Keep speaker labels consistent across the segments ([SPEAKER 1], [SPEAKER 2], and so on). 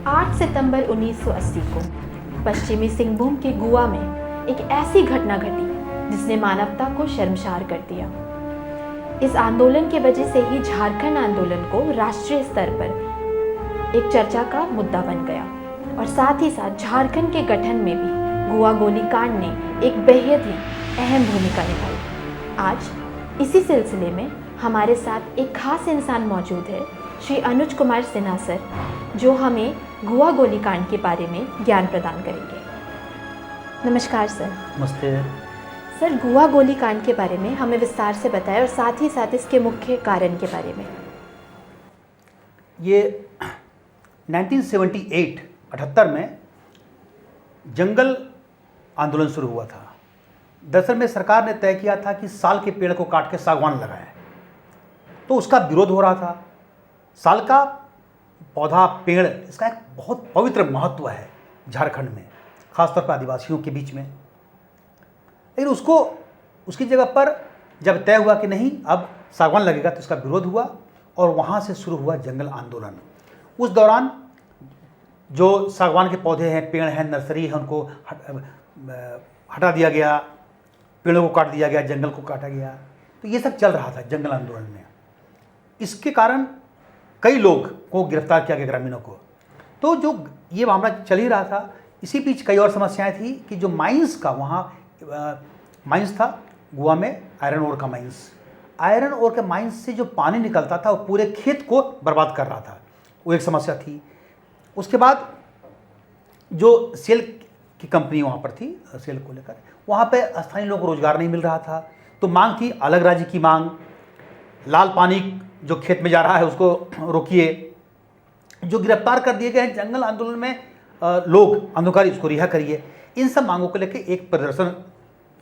[SPEAKER 1] 8 सितंबर 1980 को पश्चिमी सिंहभूम के गुआ में एक ऐसी घटना घटी जिसने मानवता को शर्मसार कर दिया। इस आंदोलन के वजह से ही झारखंड आंदोलन को राष्ट्रीय स्तर पर एक चर्चा का मुद्दा बन गया और साथ ही साथ झारखंड के गठन में भी गुआ गोलीकांड ने एक बेहद ही अहम भूमिका निभाई। आज इसी सिलसिले में हमारे साथ एक खास इंसान मौजूद है, श्री अनुज कुमार सिन्हा सर, जो हमें गुआ गोलीकांड के बारे में ज्ञान प्रदान करेंगे। नमस्कार सर।
[SPEAKER 2] नमस्ते
[SPEAKER 1] सर, गुआ गोलीकांड के बारे में हमें विस्तार से बताएं और साथ ही साथ इसके मुख्य कारण के बारे में।
[SPEAKER 2] ये 1978 में जंगल आंदोलन शुरू हुआ था। दरअसल में सरकार ने तय किया था कि साल के पेड़ को काट के सागवान लगाएं, तो उसका विरोध हो रहा था। साल का पौधा, पेड़, इसका एक बहुत पवित्र महत्व है झारखंड में, खासतौर पर आदिवासियों के बीच में। लेकिन उसकी जगह पर जब तय हुआ कि नहीं अब सागवान लगेगा, तो इसका विरोध हुआ और वहाँ से शुरू हुआ जंगल आंदोलन। उस दौरान जो सागवान के पौधे हैं, पेड़ हैं, नर्सरी है, उनको हटा दिया गया, पेड़ों को काट दिया गया, जंगल को काटा गया। तो ये सब चल रहा था जंगल आंदोलन में। इसके कारण कई लोग को गिरफ्तार किया गया, ग्रामीणों को। तो जो ये मामला चल ही रहा था, इसी बीच कई और समस्याएं थी कि जो माइंस का वहाँ माइंस था गोवा में, आयरन ओर का माइंस, आयरन ओर के माइंस से जो पानी निकलता था वो पूरे खेत को बर्बाद कर रहा था, वो एक समस्या थी। उसके बाद जो सेल की कंपनी वहाँ पर थी, सेल को लेकर वहाँ पे स्थानीय लोगों को रोजगार नहीं मिल रहा था, तो मांग थी अलग राज्य की मांग, लाल पानी जो खेत में जा रहा है उसको रोकिए। जो गिरफ्तार कर दिए गए हैं जंगल आंदोलन में लोग, आंदोलनकारी, उसको रिहा करिए। इन सब मांगों को लेकर एक प्रदर्शन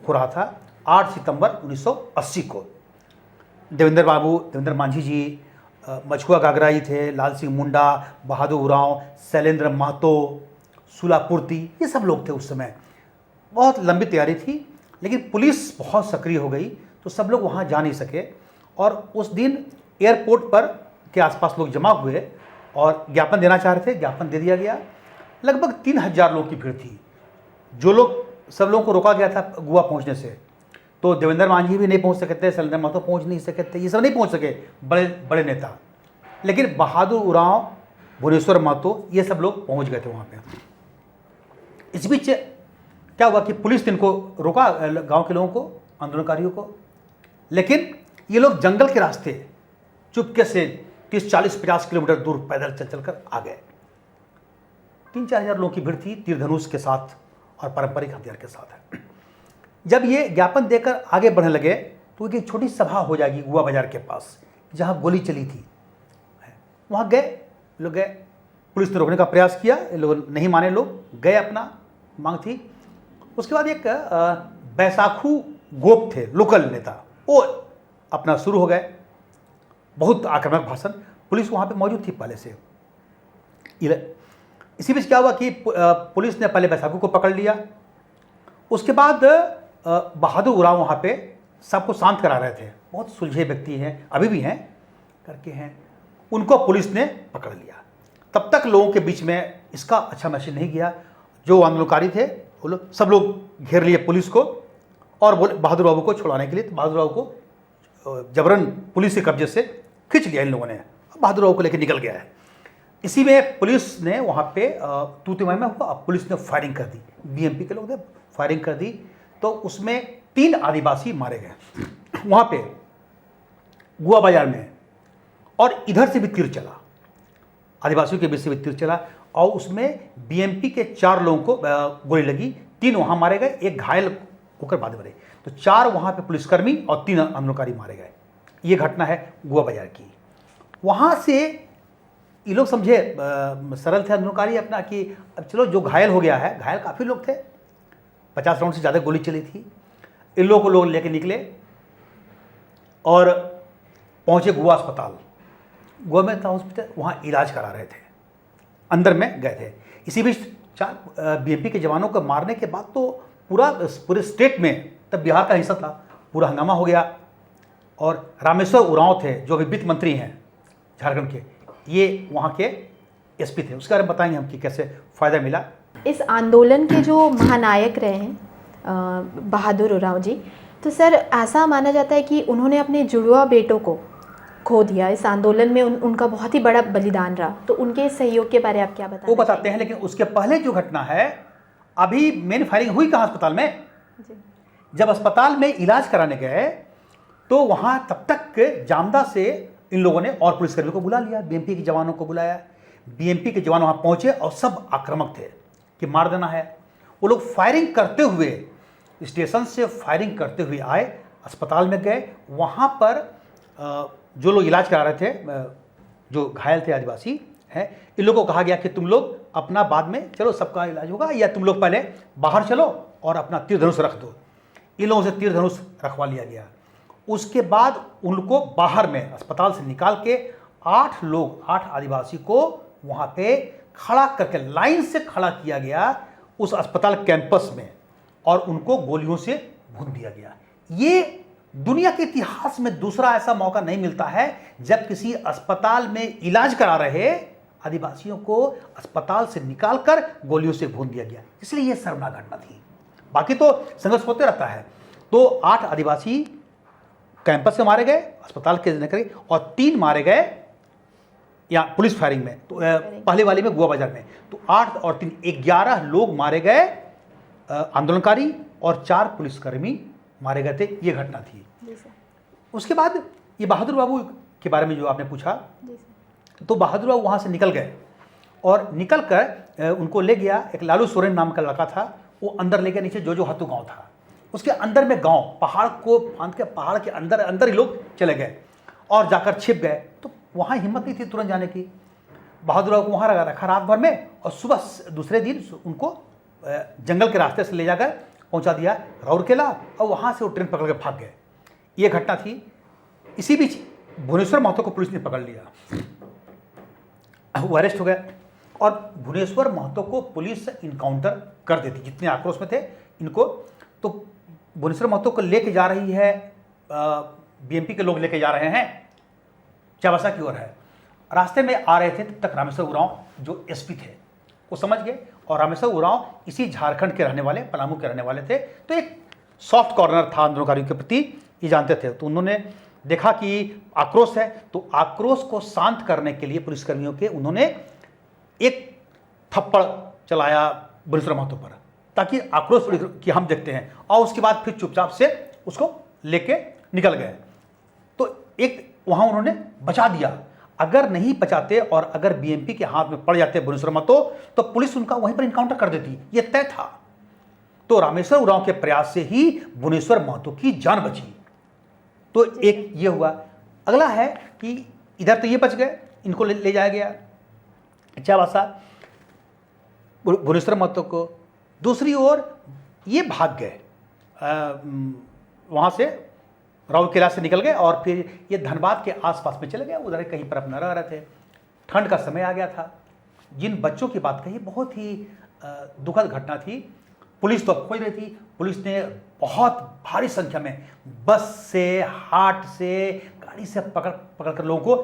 [SPEAKER 2] हो रहा था 8 सितंबर 1980 को। देवेंद्र मांझी जी, मछुआ गागराई थे, लाल सिंह मुंडा, बहादुर उरांव, शैलेंद्र महतो, सुलापुर्ती, ये सब लोग थे उस समय। बहुत लंबी तैयारी थी, लेकिन पुलिस बहुत सक्रिय हो गई, तो सब लोग वहाँ जा नहीं सके। और उस दिन एयरपोर्ट पर के आसपास लोग जमा हुए और ज्ञापन देना चाह रहे थे, ज्ञापन दे दिया गया। लगभग 3000 लोगों की भीड़ थी। सब लोगों को रोका गया था गोवा पहुंचने से। तो देवेंद्र मांझी भी नहीं पहुंच सके थे, शैलेंद्र महतो पहुंच नहीं सके थे, ये सब नहीं पहुंच सके, बड़े बड़े नेता। लेकिन बहादुर उरांव, भुवनेश्वर महतो, ये सब लोग पहुंच गए थे वहाँ पे। इस बीच क्या हुआ कि पुलिस ने इनको रोका, गाँव के लोगों को, आंदोलनकारियों को। लेकिन ये लोग जंगल के रास्ते चुपके से 30, 40, 50 किलोमीटर दूर पैदल चल कर आ गए। 3-4 हज़ार लोगों की भीड़ थी, तीर धनुष के साथ और पारंपरिक हथियार के साथ। जब ये ज्ञापन देकर आगे बढ़ने लगे तो एक छोटी सभा हो जाएगी गोवा बाजार के पास, जहाँ गोली चली थी। वहाँ लोग गए, पुलिस ने रोकने का प्रयास किया, लोग नहीं माने, लोग गए, अपना मांग थी। उसके बाद एक बैसाखू गोप थे, लोकल नेता, वो अपना शुरू हो गए, बहुत आक्रामक भाषण। पुलिस वहाँ पे मौजूद थी पहले से। इसी बीच क्या हुआ कि पुलिस ने पहले बैसाखू को पकड़ लिया। उसके बाद बहादुर उरांव वहाँ पे सबको शांत करा रहे थे, बहुत सुलझे व्यक्ति हैं, अभी भी हैं, करके हैं, उनको पुलिस ने पकड़ लिया। तब तक लोगों के बीच में इसका अच्छा मैसेज नहीं गया। जो आंदोलनकारी थे वो लोग, सब लोग घेर लिए पुलिस को और बोले बहादुर बाबू को छुड़ाने के लिए। तो बहादुर बाबू को जबरन पुलिस के कब्जे से खींच लिया इन लोगों ने, बहादुर बाबू को लेकर निकल गया है। इसी में पुलिस ने वहाँ पे तूतीमाई में हुआ, पुलिस ने फायरिंग कर दी, बीएमपी के लोग थे, फायरिंग कर दी। तो उसमें 3 आदिवासी मारे गए वहाँ पे गोवा बाजार में, और इधर से भी तीर चला, आदिवासियों के बीच से भी तीर चला, और उसमें बीएमपी के 4 लोगों को गोली लगी। 3 वहाँ मारे गए, एक घायल होकर बाद में। तो 4 वहाँ पे पुलिसकर्मी और 3 आंदोलनकारी मारे गए। ये घटना है गोवा बाजार की। वहाँ से ये लोग समझे, सरल थे आंदोलनकारी अपना, कि अब चलो जो घायल हो गया है, घायल काफ़ी लोग थे, 50 राउंड से ज़्यादा गोली चली थी। इन लोगों को लोग लेके निकले और पहुँचे गोवा अस्पताल। गोवा में था हॉस्पिटल, वहाँ इलाज करा रहे थे, अंदर में गए थे। इसी बीच 4 बीएमपी के जवानों को मारने के बाद तो पूरे स्टेट में, तब बिहार का हिस्सा था, पूरा हंगामा हो गया। और रामेश्वर उरांव थे, जो अभी वित्त मंत्री हैं झारखंड के, ये वहाँ के एसपी थे, उसके बारे में बताएंगे हम कि कैसे फ़ायदा मिला।
[SPEAKER 1] इस आंदोलन के जो महानायक रहे हैं बहादुर उरांव जी, तो सर ऐसा माना जाता है कि उन्होंने अपने जुड़वा बेटों को खो दिया इस आंदोलन में, उनका बहुत ही बड़ा बलिदान रहा। तो उनके सहयोग के बारे में आप क्या बताते हैं?
[SPEAKER 2] वो बताते हैं, लेकिन उसके पहले जो घटना है, अभी मेन फायरिंग हुई कहाँ अस्पताल में?
[SPEAKER 1] जी।
[SPEAKER 2] जब अस्पताल में इलाज कराने गए तो वहाँ तब तक जामदा से इन लोगों ने और पुलिसकर्मियों को बुला लिया, बीएमपी के जवानों को बुलाया। बीएमपी के जवान वहाँ पहुँचे और सब आक्रामक थे कि मार देना है। वो लोग फायरिंग करते हुए, स्टेशन से फायरिंग करते हुए आए, अस्पताल में गए। वहाँ पर जो लोग इलाज करा रहे थे, जो घायल थे आदिवासी हैं, इन लोगों को कहा गया कि तुम लोग अपना बाद में चलो, सबका इलाज होगा, या तुम लोग पहले बाहर चलो और अपना तीर धनुष रख दो। इन लोगों से तीर धनुष रखवा लिया गया। उसके बाद उनको बाहर में अस्पताल से निकाल के 8 आदिवासी को वहाँ पे खड़ा करके लाइन से खड़ा किया गया उस अस्पताल कैंपस में, और उनको गोलियों से भून दिया गया। ये दुनिया के इतिहास में दूसरा ऐसा मौका नहीं मिलता है जब किसी अस्पताल में इलाज करा रहे आदिवासियों को अस्पताल से निकालकर गोलियों से भून दिया गया। इसलिए यह शर्मनाक घटना थी। बाकी तो संघर्ष होते रहता है। तो 8 आदिवासी कैंपस से मारे गए, अस्पताल के निकले, और 3 मारे गए या पुलिस फायरिंग में, तो पहले वाली में गोवा बाजार में। तो 8 और 3 11 लोग मारे गए आंदोलनकारी, और 4 पुलिसकर्मी मारे गए थे। ये घटना थी। उसके बाद ये बहादुर बाबू के बारे में जो आपने पूछा, तो बहादुर बाबू वहाँ से निकल गए, और निकल कर उनको ले गया एक लालू सोरेन नाम का लड़का था, वो अंदर ले गया नीचे जो हाथू गांव था, उसके अंदर में गांव, पहाड़ को फांद के पहाड़ के अंदर ही लोग चले गए और जाकर छिप गए। तो वहाँ हिम्मत नहीं थी तुरंत जाने की। बहादुर बाबू को वहाँ रखा रात भर में, और सुबह दूसरे दिन उनको जंगल के रास्ते से ले जाकर पहुँचा दिया राउरकेला, और वहाँ से वो ट्रेन पकड़ के भाग गए। ये घटना थी। इसी बीच भुवनेश्वर महतो को पुलिस ने पकड़ लिया, वो अरेस्ट हो गए, और भुवनेश्वर महतो को पुलिस इनकाउंटर कर देती, जितने आक्रोश में थे इनको। तो भुवनेश्वर महतो को लेके जा रही है, बीएमपी के लोग लेके जा रहे हैं, चाबासा की ओर है। रास्ते में आ रहे थे तब तक रामेश्वर उरांव जो एसपी थे वो समझ गए, और रामेश्वर उरांव इसी झारखंड के रहने वाले, पलामू के रहने वाले थे। तो एक सॉफ्ट कॉर्नर था आंदोलनकारियों के प्रति, ये जानते थे। तो उन्होंने देखा कि आक्रोश है, तो आक्रोश को शांत करने के लिए पुलिसकर्मियों के उन्होंने एक थप्पड़ चलाया भुवनेश्वर महतो पर, ताकि आक्रोश कि हम देखते हैं, और उसके बाद फिर चुपचाप से उसको लेके निकल गए। तो एक वहाँ उन्होंने बचा दिया। अगर नहीं बचाते और अगर बीएमपी के हाथ में पड़ जाते भुवनेश्वर महतो, तो पुलिस उनका वहीं पर इनकाउंटर कर देती, ये तय था। तो रामेश्वर उरांव के प्रयास से ही भुवनेश्वर महतो की जान बची। तो एक ये हुआ। अगला है कि इधर तो ये बच गए, इनको ले जाया गया चाबासा, भुवनेश्वर महतो को। दूसरी ओर ये भाग गए, वहाँ से राउरकेला से निकल गए, और फिर ये धनबाद के आसपास में चले गए, उधर कहीं पर अपना रह रहे थे। ठंड का समय आ गया था। जिन बच्चों की बात कही, बहुत ही दुखद घटना थी। पुलिस तो खोज रही थी। पुलिस ने बहुत भारी संख्या में बस से, हाट से, गाड़ी से पकड़ कर लोगों को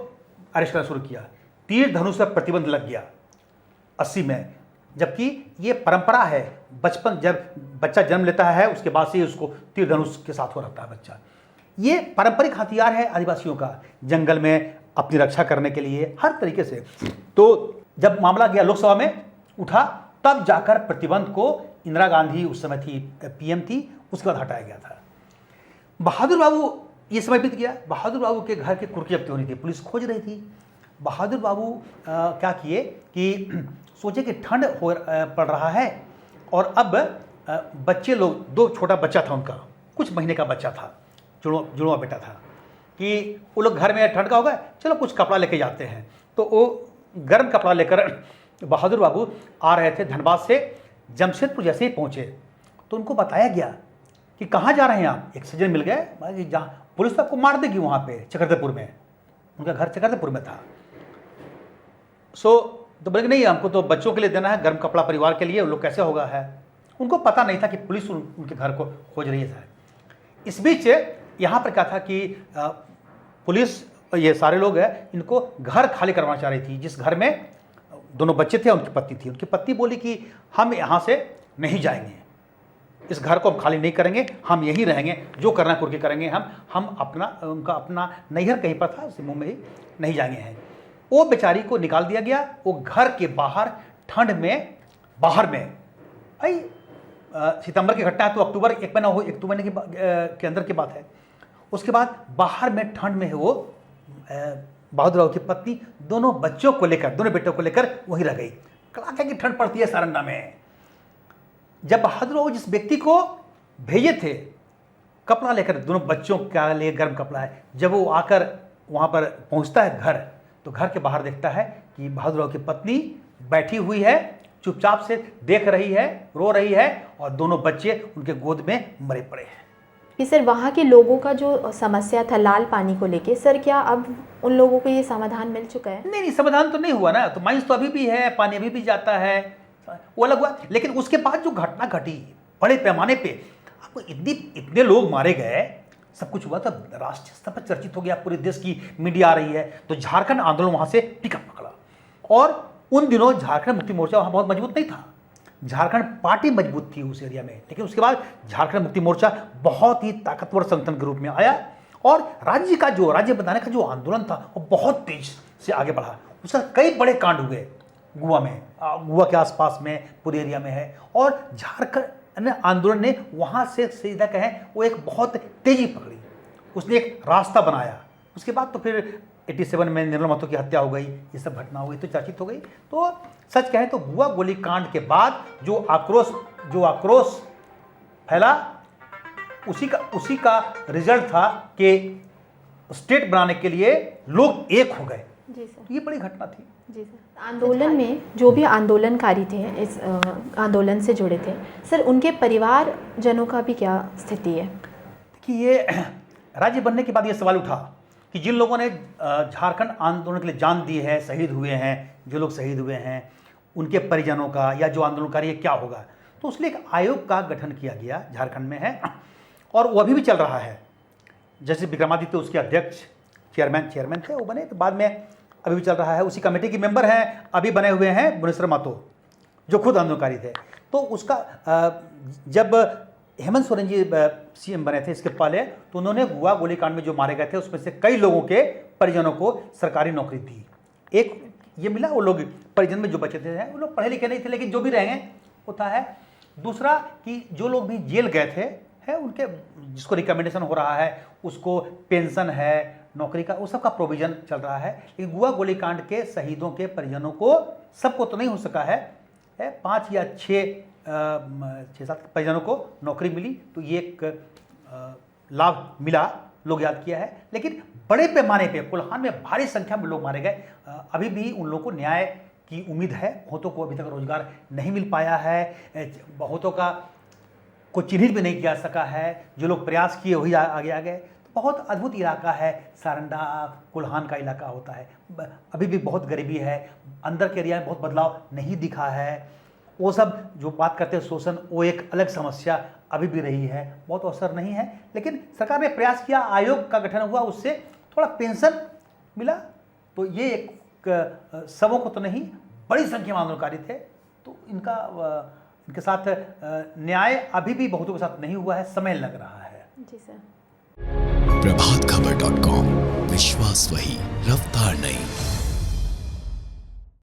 [SPEAKER 2] अरेस्ट करना शुरू किया। तीर धनुष पर प्रतिबंध लग गया 80 में, जबकि ये परंपरा है। बचपन जब बच्चा जन्म लेता है उसके बाद से उसको तीर धनुष के साथ हो रहता है बच्चा। ये पारंपरिक हथियार है आदिवासियों का, जंगल में अपनी रक्षा करने के लिए हर तरीके से। तो जब मामला गया लोकसभा में उठा, तब जाकर प्रतिबंध को इंदिरा गांधी उस समय थी पीएम थी, उसके बाद हटाया गया था। बहादुर बाबू ये समय बीत गया। बहादुर बाबू के घर के कुर्की जब्ती होनी थी, पुलिस खोज रही थी। बहादुर बाबू क्या किए कि सोचे कि ठंड पड़ रहा है, और अब बच्चे लोग, 2 छोटा बच्चा था उनका, कुछ महीने का बच्चा था, जुड़वा बेटा था, कि वो लोग घर में ठंड का होगा, चलो कुछ कपड़ा लेके जाते हैं। तो वो गर्म कपड़ा लेकर बहादुर बाबू आ रहे थे धनबाद से। जमशेदपुर जैसे ही पहुँचे तो उनको बताया गया कि कहाँ जा रहे हैं आप। एक सज्जन मिल गए, जहाँ पुलिस तो आपको मार देगी वहाँ पे चक्रधरपुर में, उनका घर चक्रधरपुर में था। तो बोले नहीं, हमको तो बच्चों के लिए देना है गर्म कपड़ा, परिवार के लिए, वो लोग कैसे होगा है। उनको पता नहीं था कि पुलिस उनके घर को खोज रही है। इस बीच यहाँ पर क्या था कि पुलिस, ये सारे लोग हैं, इनको घर खाली करवाना चाह रही थी, जिस घर में दोनों बच्चे थे, उनकी पत्नी थी। उनकी पत्नी बोली कि हम यहाँ से नहीं जाएंगे, इस घर को हम खाली नहीं करेंगे, हम यहीं रहेंगे, जो करना करके करेंगे, हम अपना उनका अपना नैहर कहीं पर था, मुंह में ही नहीं जाएंगे हैं। वो बेचारी को निकाल दिया गया। वो घर के बाहर ठंड में, बाहर में, भाई सितंबर की घटना है तो अक्टूबर, एक महीने के अंदर की बात है। उसके बाद बाहर में ठंड में वो बहादुर राव की पत्नी दोनों बच्चों को लेकर, दोनों बेटों को लेकर वहीं रह गई। कड़ाके की ठंड पड़ती है सारंडा में। जब बहादुर राव जिस व्यक्ति को भेजे थे कपड़ा लेकर, दोनों बच्चों के लिए गर्म कपड़ा है, जब वो आकर वहाँ पर पहुँचता है घर, तो घर के बाहर देखता है कि बहादुर राव की पत्नी बैठी हुई है, चुपचाप से देख रही है, रो रही है, और दोनों बच्चे उनके गोद में मरे पड़े हैं।
[SPEAKER 1] कि सर वहाँ के लोगों का जो समस्या था लाल पानी को लेके, सर क्या अब उन लोगों को ये समाधान मिल चुका है?
[SPEAKER 2] नहीं, समाधान तो नहीं हुआ ना। तो माइंस तो अभी भी है, पानी अभी भी जाता है, वो अलग हुआ। लेकिन उसके बाद जो घटना घटी बड़े पैमाने पे, आपको इतने लोग मारे गए, सब कुछ हुआ, तब राष्ट्रीय स्तर पर चर्चित हो गया, पूरे देश की मीडिया आ रही है। तो झारखंड आंदोलन वहाँ से पिकअप पकड़ा। और उन दिनों झारखंड मुक्ति मोर्चा वहाँ बहुत मजबूत नहीं था, झारखंड पार्टी मजबूत थी उस एरिया में। लेकिन उसके बाद झारखंड मुक्ति मोर्चा बहुत ही ताकतवर संगठन के रूप में आया, और राज्य बनाने का जो आंदोलन था वो बहुत तेज से आगे बढ़ा। उसका कई बड़े कांड हुए गोवा में, गोवा के आसपास में, पूरे एरिया में है। और झारखंड आंदोलन ने वहाँ से सीधा कहें वो एक बहुत तेजी पकड़ी, उसने एक रास्ता बनाया। उसके बाद तो फिर 87 में निर्मला महतो की हत्या हो गई, ये सब घटना हो गई तो चर्चित हो गई। तो सच कहें तो गोवा गोलीकांड के बाद जो आक्रोश फैला, उसी का रिजल्ट था कि स्टेट बनाने के लिए लोग एक हो गए।
[SPEAKER 1] जी सर,
[SPEAKER 2] ये बड़ी घटना थी।
[SPEAKER 1] जी सर। आंदोलन में जो भी आंदोलनकारी थे, इस आंदोलन से जुड़े थे, सर उनके परिवारजनों का भी क्या स्थिति है?
[SPEAKER 2] देखिए, ये राज्य बनने के बाद ये सवाल उठा कि जिन लोगों ने झारखंड आंदोलन के लिए जान दी है, शहीद हुए हैं, जो लोग शहीद हुए हैं, उनके परिजनों का या जो आंदोलनकारी है क्या होगा। तो उसलिए एक आयोग का गठन किया गया, झारखंड में है, और वो अभी भी चल रहा है। जैसे विक्रमादित्य उसके अध्यक्ष चेयरमैन थे, वो बने, तो बाद में अभी भी चल रहा है। उसी कमेटी के मेंबर हैं, अभी बने हुए हैं भुवनेश्वर महतो, जो खुद आंदोलनकारी थे। तो उसका जब हेमंत सोरेन जी सीएम बने थे इसके पहले, तो उन्होंने गोवा गोलीकांड में जो मारे गए थे उसमें से कई लोगों के परिजनों को सरकारी नौकरी दी। एक ये मिला, वो लोग परिजन में जो बचे थे वो लोग पढ़े लिखे नहीं थे, लेकिन जो भी रहे होता है। दूसरा कि जो लोग भी जेल गए थे है, उनके जिसको रिकमेंडेशन हो रहा है उसको पेंशन है, नौकरी का, वो सब का प्रोविजन चल रहा है। लेकिन गोवा गोलीकांड के शहीदों के परिजनों को, सबको तो नहीं हो सका है, 5 या 6-7 परिजनों को नौकरी मिली। तो ये एक लाभ मिला, लोग याद किया है। लेकिन बड़े पैमाने पे कोल्हान में भारी संख्या में लोग मारे गए। अभी भी उन लोगों को न्याय की उम्मीद है। बहुतों को अभी तक रोजगार नहीं मिल पाया है, बहुतों का को चिन्हित भी नहीं किया सका है। जो लोग प्रयास किए वही आगे आ गए। तो बहुत अद्भुत इलाका है सारंडा, कोल्हान का इलाका होता है। अभी भी बहुत गरीबी है, अंदर के एरिया में बहुत बदलाव नहीं दिखा है। वो सब जो बात करते हैं शोषण, वो एक अलग समस्या अभी भी रही है, बहुत अवसर नहीं है। लेकिन सरकार ने प्रयास किया, आयोग का गठन हुआ, उससे थोड़ा पेंशन मिला। तो ये एक सबों को तो नहीं, बड़ी संख्या में आंदोलनकारी थे। तो इनके साथ न्याय अभी भी बहुतों के साथ नहीं हुआ है, समय लग रहा है।
[SPEAKER 1] जी सर।
[SPEAKER 3] प्रभातखबर.com, विश्वास वही, रफ्तार नहीं।